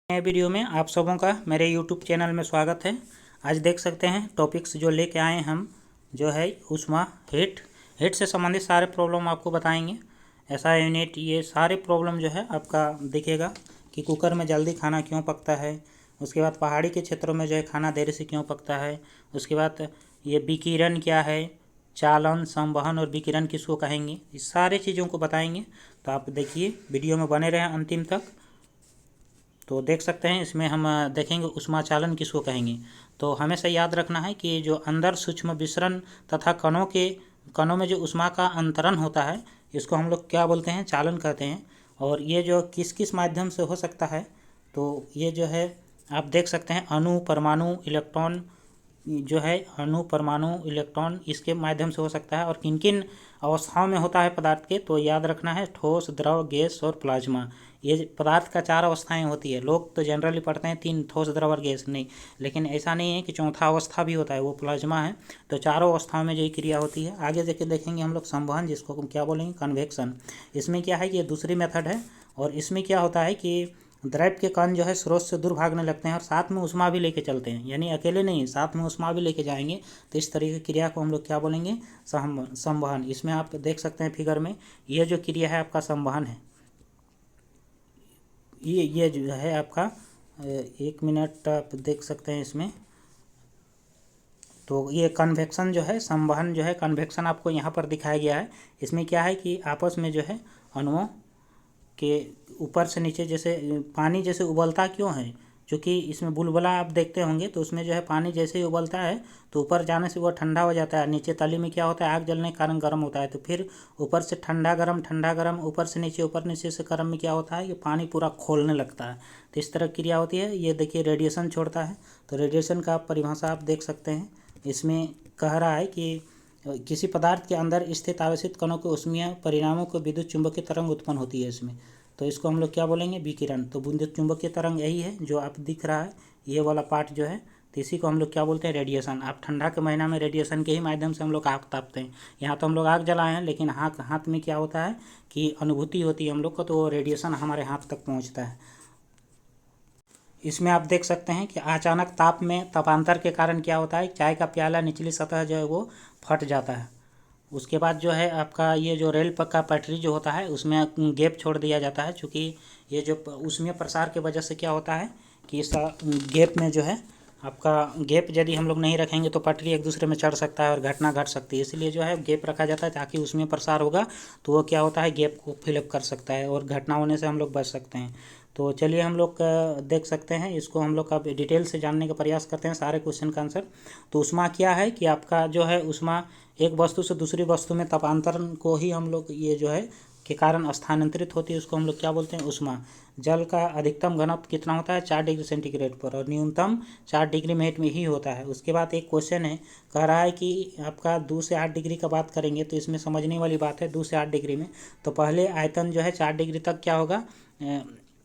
नए वीडियो में आप सबों का मेरे YouTube चैनल में स्वागत है। आज देख सकते हैं टॉपिक्स जो लेके आए हम जो है ऊष्मा हीट से संबंधित सारे प्रॉब्लम आपको बताएंगे। ऐसा यूनिट ये सारे प्रॉब्लम जो है आपका दिखेगा कि कुकर में जल्दी खाना क्यों पकता है, उसके बाद पहाड़ी के क्षेत्रों में जो है खाना देर से क्यों पकता है, उसके बाद ये विकिरण क्या है, चालन, संवहन और विकिरण किसको कहेंगे, इस सारी चीज़ों को बताएंगे। तो आप देखिए वीडियो में बने रहें अंतिम तक। तो देख सकते हैं इसमें हम देखेंगे ऊष्मा चालन किसको कहेंगे। तो हमेशा याद रखना है कि जो अंदर सूक्ष्म विसरण तथा कणों में जो ऊष्मा का अंतरण होता है इसको हम लोग क्या बोलते हैं, चालन कहते हैं। और ये जो किस किस माध्यम से हो सकता है, तो ये जो है आप देख सकते हैं अणु, परमाणु, इलेक्ट्रॉन, जो है अणु, परमाणु, इलेक्ट्रॉन, इसके माध्यम से हो सकता है। और किन किन अवस्थाओं में होता है पदार्थ के, तो याद रखना है ठोस, द्रव, गैस और प्लाज्मा। ये पदार्थ का 4 अवस्थाएं होती है। लोग तो जनरली पढ़ते हैं 3, ठोस, द्रव और गैस, नहीं, लेकिन ऐसा नहीं है कि चौथा अवस्था भी होता है, वो प्लाज्मा है। तो चारों अवस्थाओं में जो क्रिया होती है। आगे देखेंगे हम लोग संवहन, जिसको हम क्या बोलेंगे, कन्वेक्शन। इसमें क्या है कि ये दूसरी मेथड है। और इसमें क्या होता है कि द्रव के कण जो है स्रोत से दूर भागने लगते हैं और साथ में ऊष्मा भी लेके चलते हैं, यानी अकेले नहीं, साथ में ऊष्मा भी लेके जाएंगे। तो इस तरीके की क्रिया को हम लोग क्या बोलेंगे, संवहन। इसमें आप देख सकते हैं फिगर में, ये जो क्रिया है आपका संवहन है। ये जो है आपका 1 मिनट आप देख सकते हैं इसमें। तो ये कन्वेक्शन जो है, संवहन जो है, कन्वेक्शन आपको यहाँ पर दिखाया गया है। इसमें क्या है कि आपस में जो है अणुओं के ऊपर से नीचे, जैसे पानी जैसे उबलता क्यों है, क्योंकि इसमें बुलबुला आप देखते होंगे, तो उसमें जो है पानी जैसे ही उबलता है तो ऊपर जाने से वो ठंडा हो जाता है, नीचे तली में क्या होता है, आग जलने के कारण गर्म होता है, तो फिर ऊपर से ठंडा गरम, ऊपर से नीचे, ऊपर नीचे से गर्म में क्या होता है, ये पानी पूरा खोलने लगता है। तो इस तरह क्रिया होती है। ये देखिए रेडिएशन छोड़ता है। तो रेडिएशन का परिभाषा आप देख सकते हैं। इसमें कह रहा है कि किसी पदार्थ के अंदर स्थित आवेशित कणों के ऊष्मीय परिणामों को विद्युत चुंबकीय तरंग उत्पन्न होती है इसमें। तो इसको हम लोग क्या बोलेंगे, विकिरण। तो विद्युत चुंबकीय तरंग यही है जो आप दिख रहा है, ये वाला पार्ट जो है, तो इसी को हम लोग क्या बोलते हैं, रेडिएशन। आप ठंडा के महीना में रेडिएशन के ही माध्यम से हम लोग आग तापते हैं। यहाँ तो हम लोग आग जलाए हैं, लेकिन हाथ में क्या होता है कि अनुभूति होती है हम लोग को, तो रेडिएशन हमारे हाथ तक पहुँचता है। इसमें आप देख सकते हैं कि अचानक ताप में तापांतर के कारण क्या होता है, चाय का प्याला निचली सतह जो है वो फट जाता है। उसके बाद जो है आपका ये जो रेल का पटरी जो होता है उसमें गैप छोड़ दिया जाता है, क्योंकि ये जो उसमें प्रसार के वजह से क्या होता है कि इस गैप में जो है आपका गैप यदि हम लोग नहीं रखेंगे तो पटरी एक दूसरे में चढ़ सकता है और घटना घट सकती है। इसलिए जो है गैप रखा जाता है, ताकि उसमें प्रसार होगा तो वो क्या होता है, गैप को फिलअप कर सकता है और घटना होने से हम लोग बच सकते हैं। तो चलिए हम लोग देख सकते हैं इसको, हम लोग का डिटेल से जानने का प्रयास करते हैं सारे क्वेश्चन का आंसर। तो ऊष्मा क्या है कि आपका जो है ऊष्मा एक वस्तु से दूसरी वस्तु में तापांतरण को ही हम लोग ये जो है के कारण स्थानांतरित होती है, उसको हम लोग क्या बोलते हैं, ऊष्मा। जल का अधिकतम घनत्व कितना होता है, 4 डिग्री सेंटीग्रेड पर, और न्यूनतम 4 डिग्री मिनट में ही होता है। उसके बाद एक क्वेश्चन है, कह रहा है कि आपका 2 से 8 डिग्री का बात करेंगे, तो इसमें समझने वाली बात है 2 से 8 डिग्री में। तो पहले आयतन जो है 4 डिग्री तक क्या होगा,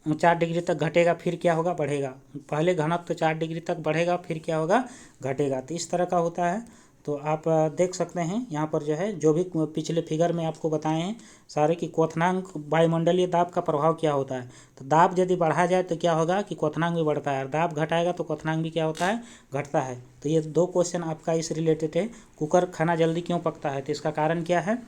4 डिग्री तक घटेगा, फिर क्या होगा, बढ़ेगा। पहले घनत्व तो 4 डिग्री तक बढ़ेगा, फिर क्या होगा, घटेगा। तो इस तरह का होता है। तो आप देख सकते हैं यहाँ पर जो है, जो भी पिछले फिगर में आपको बताए हैं सारे, कि क्वथनांक वायुमंडलीय दाब का प्रभाव क्या होता है। तो दाब यदि बढ़ा जाए तो क्या होगा कि क्वथनांक भी बढ़ता है, और दाब घटाएगा तो क्वथनांक भी क्या होता है, घटता है। तो ये 2 क्वेश्चन आपका इस रिलेटेड है। कुकर खाना जल्दी क्यों पकता है, तो इसका कारण क्या है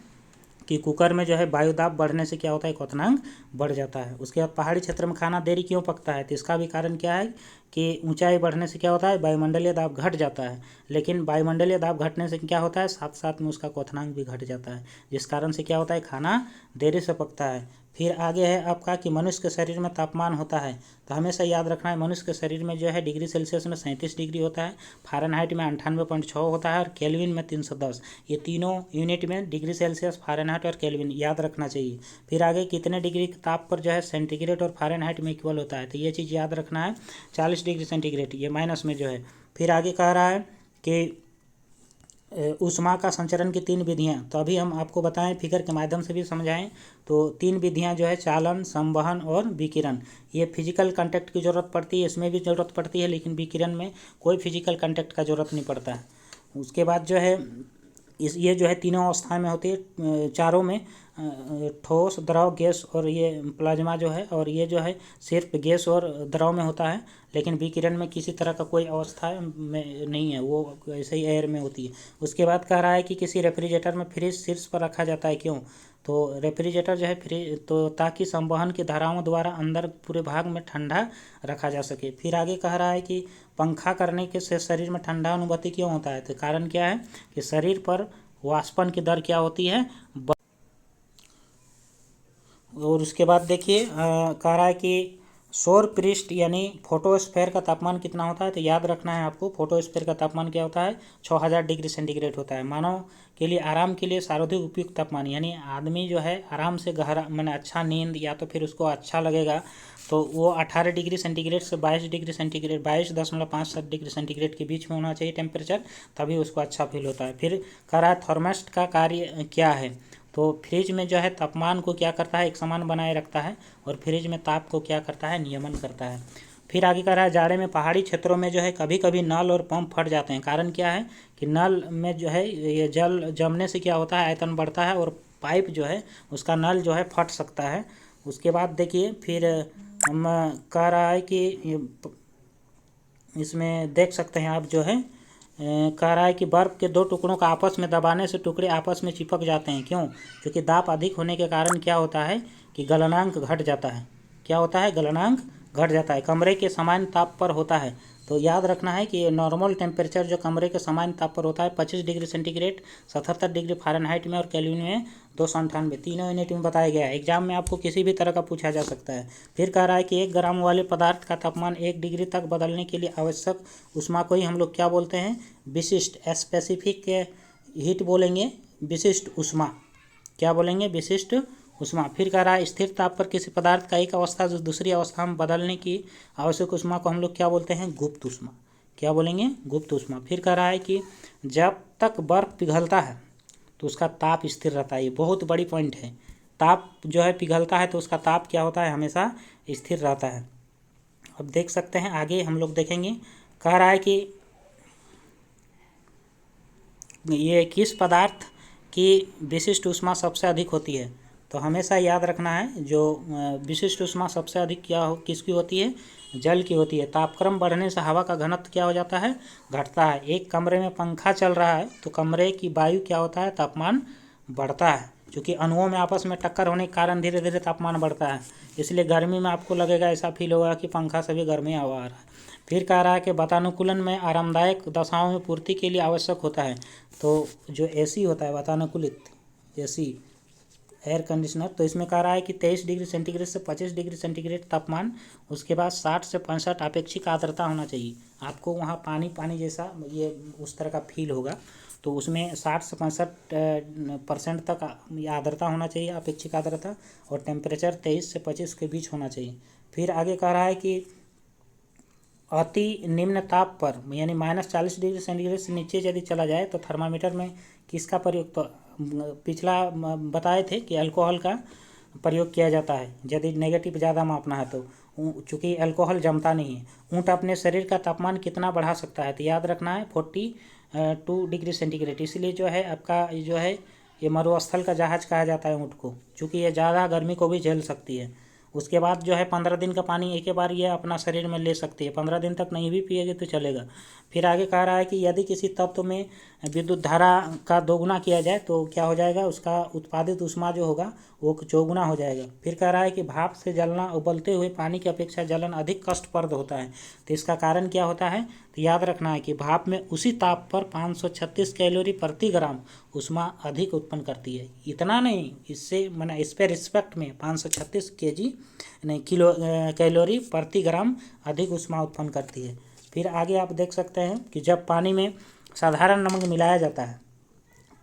कि कुकर में जो है वायु दाब बढ़ने से क्या होता है, क्वथनांक बढ़ जाता है। उसके बाद पहाड़ी क्षेत्र में खाना देरी क्यों पकता है, तो इसका भी कारण क्या है कि ऊंचाई बढ़ने से क्या होता है, वायुमंडलीय दाब घट जाता है। लेकिन वायुमंडलीय दाब घटने से क्या होता है, साथ साथ में उसका क्वथनांक भी घट जाता है, जिस कारण से क्या होता है, खाना देरी से पकता है। फिर आगे है आपका कि मनुष्य के शरीर में तापमान होता है। तो हमेशा याद रखना है, मनुष्य के शरीर में जो है डिग्री सेल्सियस में 37 डिग्री होता है, फ़ारेनहाइट में 98.6 होता है, और केल्विन में 310। ये तीनों यूनिट में डिग्री सेल्सियस, फ़ारेनहाइट और केल्विन याद रखना चाहिए। फिर आगे कितने डिग्री ताप पर जो है सेंटीग्रेड और फ़ारेनहाइट में इक्वल होता है, तो ये चीज़ याद रखना है, 40 डिग्री सेंटीग्रेड, ये माइनस में जो है। फिर आगे कह रहा है कि ऊष्मा का संचरण की 3 विधियाँ, तो अभी हम आपको बताएं, फिगर के माध्यम से भी समझाएं। तो 3 विधियाँ जो है, चालन, संवहन और विकिरण। ये फिजिकल कांटेक्ट की ज़रूरत पड़ती है, इसमें भी ज़रूरत पड़ती है, लेकिन विकिरण में कोई फिजिकल कांटेक्ट का ज़रूरत नहीं पड़ता है। उसके बाद जो है ये जो है तीनों अवस्था में होती है, चारों में ठोस, द्रव, गैस और ये प्लाज्मा जो है, और ये जो है सिर्फ गैस और द्रव में होता है। लेकिन विकिरण में किसी तरह का कोई अवस्था में नहीं है, वो ऐसे ही एयर में होती है। उसके बाद कह रहा है कि किसी रेफ्रिजरेटर में फ्रिज शीर्ष पर रखा जाता है, क्यों? तो रेफ्रिजरेटर जो है फ्रिज तो ताकि संवहन की धाराओं द्वारा अंदर पूरे भाग में ठंडा रखा जा सके। फिर आगे कह रहा है कि पंखा करने के से शरीर में ठंडा अनुभूति क्यों होता है? तो कारण क्या है कि शरीर पर वाष्पन की दर क्या होती है, और उसके बाद देखिए कह रहा है कि सौर पृष्ठ यानी फोटोस्फेयर का तापमान कितना होता है? तो याद रखना है आपको, फोटोस्फेयर का तापमान क्या होता है? 6000 डिग्री सेंटीग्रेड होता है। मानव के लिए आराम के लिए सर्वाधिक उपयुक्त तापमान, यानी आदमी जो है आराम से गहरा मैंने अच्छा नींद या तो फिर उसको अच्छा लगेगा तो वो 18 डिग्री सेंटीग्रेड से 22 डिग्री सेंटीग्रेड 22.57 डिग्री सेंटीग्रेड के बीच में होना चाहिए टेम्परेचर, तभी उसको अच्छा फील होता है। फिर कह रहा है थर्मोस्टेट का कार्य क्या है? तो फ्रिज में जो है तापमान को क्या करता है? एक समान बनाए रखता है, और फ्रिज में ताप को क्या करता है? नियमन करता है। फिर आगे कह रहा है जाड़े में पहाड़ी क्षेत्रों में जो है कभी कभी नल और पंप फट जाते हैं। कारण क्या है कि नल में जो है ये जल जमने से क्या होता है? आयतन बढ़ता है, और पाइप जो है उसका नल जो है फट सकता है। उसके बाद देखिए फिर हम कह रहा है कि इसमें देख सकते हैं आप जो है कह रहा है कि बर्फ़ के दो टुकड़ों का आपस में दबाने से टुकड़े आपस में चिपक जाते हैं, क्यों? क्योंकि दाब अधिक होने के कारण क्या होता है कि गलनांक घट जाता है। क्या होता है? गलनांक घट जाता है। कमरे के समान ताप पर होता है। तो याद रखना है कि नॉर्मल टेम्परेचर जो कमरे के समान ताप पर होता है 25 डिग्री सेंटीग्रेड, 77 डिग्री फ़ारेनहाइट में और केल्विन में 298, तीनों यूनिट में बताया गया है। एग्जाम में आपको किसी भी तरह का पूछा जा सकता है। फिर कह रहा है कि 1 ग्राम वाले पदार्थ का तापमान 1 डिग्री तक बदलने के लिए आवश्यक उष्मा को ही हम लोग क्या बोलते हैं? विशिष्ट, स्पेसिफिक हीट बोलेंगे, विशिष्ट उष्मा। क्या बोलेंगे? विशिष्ट उष्मा। फिर कह रहा है स्थिर ताप पर किसी पदार्थ का एक अवस्था से दूसरी अवस्था में बदलने की आवश्यक उष्मा को हम लोग क्या बोलते हैं? गुप्त उष्मा। क्या बोलेंगे? गुप्त उष्मा। फिर कह रहा है कि जब तक बर्फ पिघलता है तो उसका ताप स्थिर रहता है। ये बहुत बड़ी पॉइंट है। ताप जो है पिघलता है तो उसका ताप क्या होता है? हमेशा स्थिर रहता है। अब देख सकते हैं आगे हम लोग देखेंगे। कह रहा है कि ये किस पदार्थ की विशिष्ट ऊष्मा सबसे अधिक होती है? तो हमेशा याद रखना है जो विशिष्ट ऊष्मा सबसे अधिक किसकी होती है? जल की होती है। तापक्रम बढ़ने से हवा का घनत्व क्या हो जाता है? घटता है। एक कमरे में पंखा चल रहा है तो कमरे की वायु क्या होता है? तापमान बढ़ता है, क्योंकि अणुओं में आपस में टक्कर होने के कारण धीरे धीरे तापमान बढ़ता है। इसलिए गर्मी में आपको लगेगा, ऐसा फील होगा कि पंखा से भी गर्मी हवा आ रहा है। फिर कह रहा है कि वातानुकूलन में आरामदायक दशाओं में पूर्ति के लिए आवश्यक होता है। तो जो एसी होता है, वातानुकूलित एसी, एयर कंडीशनर, तो इसमें कह रहा है कि 23 डिग्री सेंटीग्रेड से 25 डिग्री सेंटीग्रेड तापमान, उसके बाद 60 से 65 अपेक्षिक आर्द्रता होना चाहिए। आपको वहाँ पानी पानी जैसा ये उस तरह का फील होगा। तो उसमें 60 से 65% तक आर्द्रता होना चाहिए, अपेक्षिक आर्द्रता, और टेम्परेचर 23 से 25 के बीच होना चाहिए। फिर आगे कह रहा है कि अति निम्न ताप पर यानी -40 डिग्री सेंटीग्रेड से नीचे यदि चला जाए तो थर्मामीटर में किसका प्रयोग? तो पिछला बताए थे कि अल्कोहल का प्रयोग किया जाता है यदि नेगेटिव ज़्यादा मापना है तो, चूँकि अल्कोहल जमता नहीं है। ऊँट अपने शरीर का तापमान कितना बढ़ा सकता है? तो याद रखना है 42 डिग्री सेंटीग्रेड। इसलिए जो है आपका जो है ये मरुस्थल का जहाज कहा जाता है ऊँट को, चूँकि ये ज़्यादा गर्मी को भी झेल सकती है। उसके बाद जो है 15 दिन का पानी एक ही बार ये अपना शरीर में ले सकती है। 15 दिन तक नहीं भी पिएगी तो चलेगा। फिर आगे कह रहा है कि यदि किसी तत्व में विद्युत धारा का दोगुना किया जाए तो क्या हो जाएगा? उसका उत्पादित ऊष्मा जो होगा वो चौगुना हो जाएगा। फिर कह रहा है कि भाप से जलना उबलते हुए पानी की अपेक्षा जलन अधिक कष्टप्रद होता है। तो इसका कारण क्या होता है? तो याद रखना है कि भाप में उसी ताप पर 536 कैलोरी प्रति ग्राम ऊष्मा अधिक उत्पन्न करती है। इतना नहीं, इससे मैंने इस पर रिस्पेक्ट में 536 केजी नहीं कैलोरी प्रति ग्राम अधिक ऊष्मा उत्पन्न करती है। फिर आगे आप देख सकते हैं कि जब पानी में साधारण नमक मिलाया जाता है,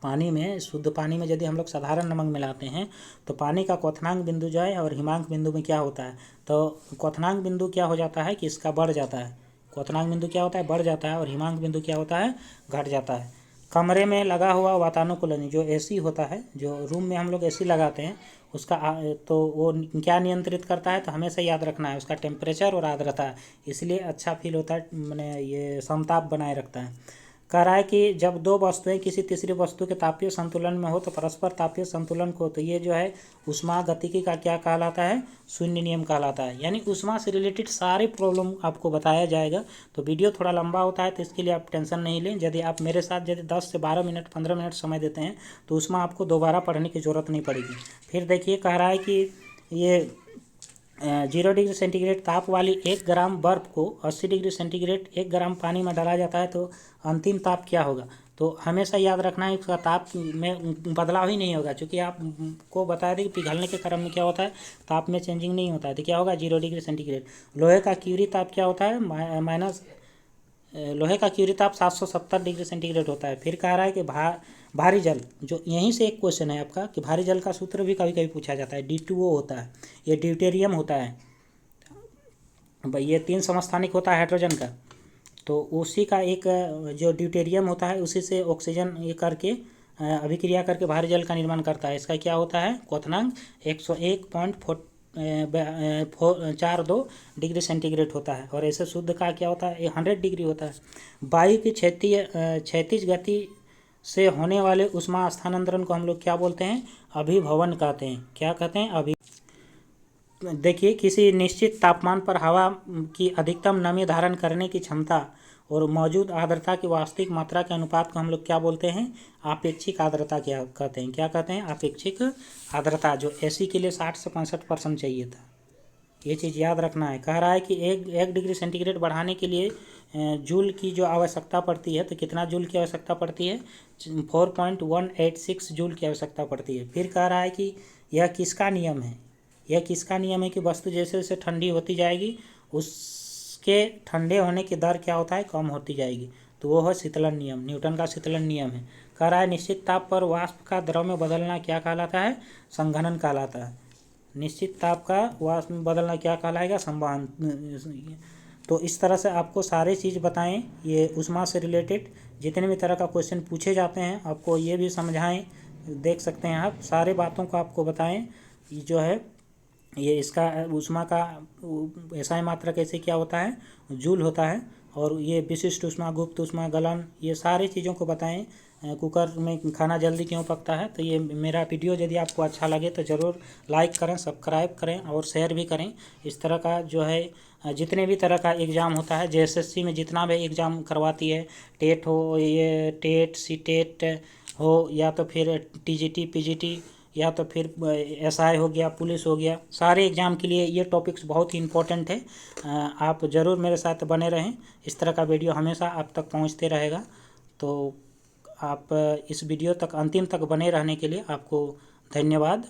पानी में शुद्ध पानी में यदि हम लोग साधारण नमक मिलाते हैं तो पानी का क्वथनांक बिंदु जो है और हिमांक बिंदु में क्या होता है? तो क्वथनांक बिंदु क्या हो जाता है कि इसका बढ़ जाता है। क्वथनांक बिंदु क्या होता है? बढ़ जाता है। और हिमांक बिंदु क्या होता है? घट जाता है। कमरे में लगा हुआ वातानुकूलन जो एसी होता है, जो रूम में हम लोग एसी लगाते हैं उसका तो वो क्या नियंत्रित करता है? तो हमेशा याद रखना है उसका टेम्परेचर और आर्द्रता, इसलिए अच्छा फील होता है, मैंने ये समताप बनाए रखता है। कह रहा है कि जब दो वस्तुएं किसी तीसरी वस्तु के तापीय संतुलन में हो तो परस्पर तापीय संतुलन को, तो ये जो है ऊष्मागतिकी का क्या कहलाता है, शून्य नियम कहलाता है। यानी ऊष्मा से रिलेटेड सारे प्रॉब्लम आपको बताया जाएगा। तो वीडियो थोड़ा लंबा होता है तो इसके लिए आप टेंशन नहीं लें। यदि आप मेरे साथ यदि 10 से 12 मिनट 15 मिनट समय देते हैं तो ऊष्मा आपको दोबारा पढ़ने की ज़रूरत नहीं पड़ेगी। फिर देखिए कह रहा है कि ये 0 डिग्री सेंटीग्रेड ताप वाली 1 ग्राम बर्फ़ को 80 डिग्री सेंटीग्रेड 1 ग्राम पानी में डाला जाता है तो अंतिम ताप क्या होगा। तो हमेशा याद रखना है इसका ताप में बदलाव ही नहीं होगा, क्योंकि आपको बताया था कि पिघलने के क्रम में क्या होता है, ताप में चेंजिंग नहीं होता है। तो क्या होगा 0 डिग्री सेंटीग्रेड। लोहे का क्यूरी ताप क्या होता है, लोहे का क्यूरी ताप 770 डिग्री सेंटीग्रेड होता है। फिर कह रहा है कि भारी जल, जो यहीं से एक क्वेश्चन है आपका कि भारी जल का सूत्र भी कभी कभी पूछा जाता है, D2O होता है, ये ड्यूटेरियम होता है भाई, ये 3 समस्थानिक होता है हाइड्रोजन का। तो उसी का एक जो ड्यूटेरियम होता है उसी से ऑक्सीजन ये करके अभिक्रिया करके भारी जल का निर्माण करता है। इसका क्या होता है, क्वथनांक 101.42 डिग्री सेंटीग्रेड होता है। और ऐसे शुद्ध का क्या होता है, 100 डिग्री होता है। वायु की क्षैतिज गति से होने वाले उष्मा स्थानांतरण को हम लोग क्या बोलते हैं, अभिभवन कहते हैं। क्या कहते हैं, देखिए किसी निश्चित तापमान पर हवा की अधिकतम नमी धारण करने की क्षमता और मौजूद आर्द्रता की वास्तविक मात्रा के अनुपात को हम लोग क्या बोलते हैं, आपेक्षिक आर्द्रता क्या कहते हैं। क्या कहते हैं, आपेक्षिक आर्द्रता, जो एसी के लिए 60 से 65% चाहिए था। ये चीज़ याद रखना है। कह रहा है कि 1 डिग्री सेंटीग्रेड बढ़ाने के लिए जूल की जो आवश्यकता पड़ती है, तो कितना जूल की आवश्यकता पड़ती है, 4.186 जूल की आवश्यकता पड़ती है। फिर कह रहा है कि यह किसका नियम है, यह किसका नियम है कि वस्तु जैसे जैसे ठंडी होती जाएगी उसके ठंडे होने की दर क्या होता है, कम होती जाएगी। तो वो है शीतलन नियम, न्यूटन का शीतलन नियम है। कह रहा है निश्चित ताप पर वाष्प का द्रव में बदलना क्या कहलाता है, संघनन कहलाता है। निश्चित ताप का वाष्प में बदलना क्या कहलाएगा, संवहन। तो इस तरह से आपको सारे चीज़ बताएं, ये ऊष्मा से रिलेटेड जितने भी तरह का क्वेश्चन पूछे जाते हैं आपको ये भी समझाएं। देख सकते हैं आप, सारे बातों को आपको बताएं। जो है ये इसका ऊष्मा का SI मात्रा कैसे क्या होता है, जूल होता है। और ये विशिष्ट ऊष्मा, गुप्त ऊष्मा, गलन, ये सारी चीज़ों को बताएं। कुकर में खाना जल्दी क्यों पकता है। तो ये मेरा वीडियो यदि आपको अच्छा लगे तो ज़रूर लाइक करें, सब्सक्राइब करें और शेयर भी करें। इस तरह का जो है जितने भी तरह का एग्ज़ाम होता है, JSSC में जितना भी एग्ज़ाम करवाती है, टेट हो, ये टेट सीटेट हो, या तो फिर TGT PGT, या तो फिर SI हो गया, पुलिस हो गया, सारे एग्ज़ाम के लिए ये टॉपिक्स बहुत ही इम्पोर्टेंट है। आप ज़रूर मेरे साथ बने रहें। इस तरह का वीडियो हमेशा आप तक पहुंचते रहेगा। तो आप इस वीडियो तक अंतिम तक बने रहने के लिए आपको धन्यवाद।